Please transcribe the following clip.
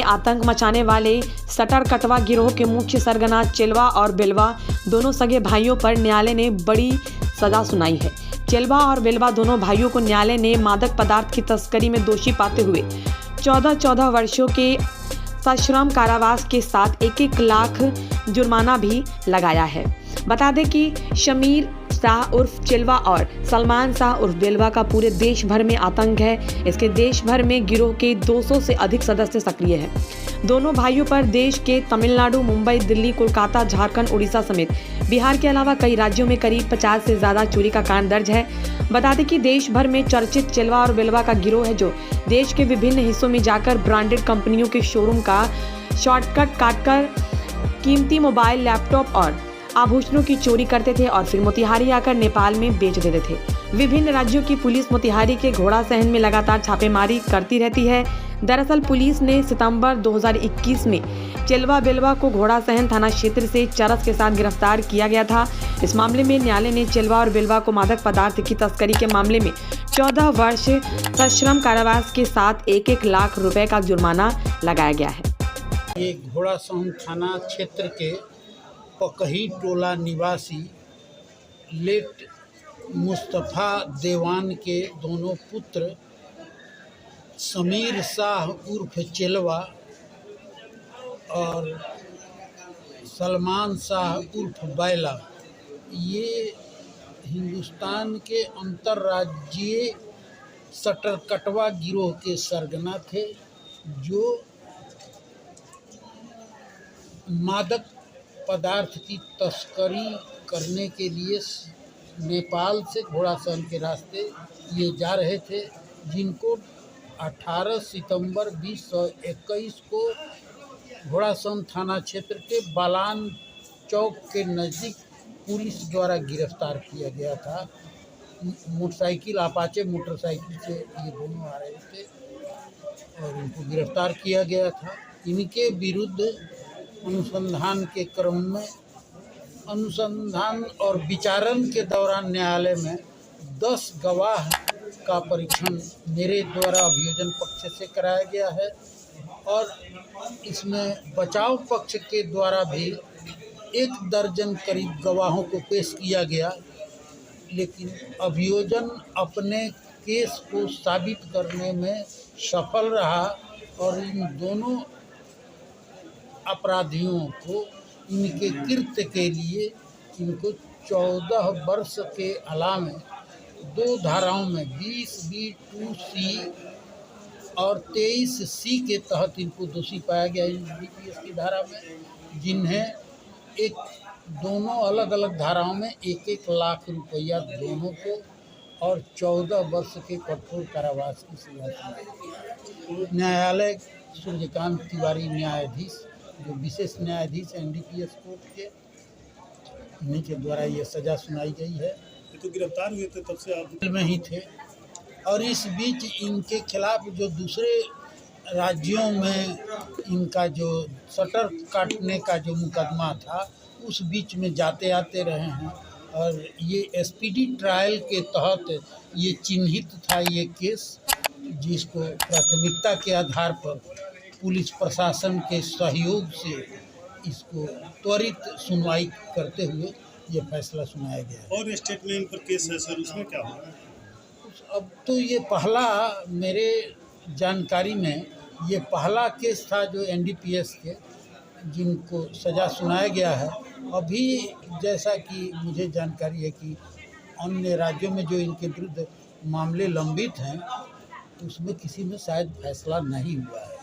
आतंक मचाने वाले सटर कटवा गिरोह के मुख्य सरगना चेलवा और बेलवा दोनों सगे भाइयों पर न्यायालय ने बड़ी सजा सुनाई है। चेलवा और बेलवा दोनों भाइयों को न्यायालय ने मादक पदार्थ की तस्करी में दोषी पाते हुए 14 वर्षों के सश्रम कारावास के साथ 1-1 लाख जुर्माना भी लगाया है। बता दें कि शमीर शाह उर्फ चेलवा और सलमान शाह उर्फ बेलवा का पूरे देश भर में आतंक है। इसके देश भर में गिरोह के 200 से अधिक सदस्य सक्रिय हैं। दोनों भाइयों पर देश के तमिलनाडु, मुंबई, दिल्ली, कोलकाता, झारखंड, उड़ीसा समेत बिहार के अलावा कई राज्यों में करीब 50 से ज्यादा चोरी का कांड दर्ज है। बता दें कि देश भर में चर्चित चेलवा और बेलवा का गिरोह है जो देश के विभिन्न हिस्सों में जाकर ब्रांडेड कंपनियों के शोरूम का शॉर्टकट काटकर कीमती मोबाइल, लैपटॉप और आभूषणों की चोरी करते थे और फिर मोतिहारी आकर नेपाल में बेच देते थे। विभिन्न राज्यों की पुलिस मोतिहारी के घोड़ा सहन में लगातार छापेमारी करती रहती है। दरअसल पुलिस ने सितंबर 2021 में चेलवा बेलवा को घोड़ा सहन थाना क्षेत्र से चरस के साथ गिरफ्तार किया गया था। इस मामले में न्यायालय ने चेलवा और बेलवा को मादक पदार्थ की तस्करी के मामले में 14 वर्ष सश्रम कारावास के साथ 1-1 लाख रुपए का जुर्माना लगाया गया है। ये घोड़ा सहन थाना क्षेत्र के पकही टोला निवासी लेट मुस्तफ़ा देवान के दोनों पुत्र शमीर शाह उर्फ चेलवा और सलमान शाह उर्फ बैला ये हिंदुस्तान के अंतर्राज्यीय सटर कटवा गिरोह के सरगना थे जो मादक पदार्थ की तस्करी करने के लिए नेपाल से घोड़ा सहन के रास्ते ये जा रहे थे, जिनको 18 सितंबर 2021 को घोड़ा सहन थाना क्षेत्र के बालान चौक के नज़दीक पुलिस द्वारा गिरफ्तार किया गया था। मोटरसाइकिल अपाचे मोटरसाइकिल से ये दोनों आ रहे थे और इनको गिरफ्तार किया गया था। इनके विरुद्ध अनुसंधान के क्रम में अनुसंधान और विचारण के दौरान न्यायालय में 10 गवाह का परीक्षण मेरे द्वारा अभियोजन पक्ष से कराया गया है और इसमें बचाव पक्ष के द्वारा भी 1 दर्जन करीब गवाहों को पेश किया गया, लेकिन अभियोजन अपने केस को साबित करने में सफल रहा और इन दोनों अपराधियों को इनके कृत्य के लिए इनको 14 वर्ष के अलावे 2 धाराओं में 20B2C और 23C के तहत इनको दोषी पाया गया एनडीपीएस की धारा में, जिन्हें दोनों अलग अलग धाराओं में 1-1 लाख रुपया दोनों को और 14 वर्ष के कठोर कारावास की सजा सुनाई। न्यायालय सूर्यकांत तिवारी न्यायाधीश जो विशेष न्यायाधीश एनडीपीएस कोर्ट के, उन्हीं के द्वारा ये सजा सुनाई गई है। तो गिरफ्तार हुए थे तब से आप जेल में ही थे और इस बीच इनके खिलाफ जो दूसरे राज्यों में इनका जो शटर काटने का जो मुकदमा था उस बीच में जाते आते रहे हैं और ये एसपीडी ट्रायल के तहत ये चिन्हित था ये केस, जिसको प्राथमिकता के आधार पर पुलिस प्रशासन के सहयोग से इसको त्वरित सुनवाई करते हुए ये फैसला सुनाया गया। और स्टेट में इन पर केस है सर, उसमें क्या होगा? अब तो ये पहला मेरे जानकारी में ये पहला केस था जो एनडीपीएस के जिनको सज़ा सुनाया गया है। अभी जैसा कि मुझे जानकारी है कि अन्य राज्यों में जो इनके विरुद्ध मामले लंबित हैं उसमें किसी में शायद फैसला नहीं हुआ है।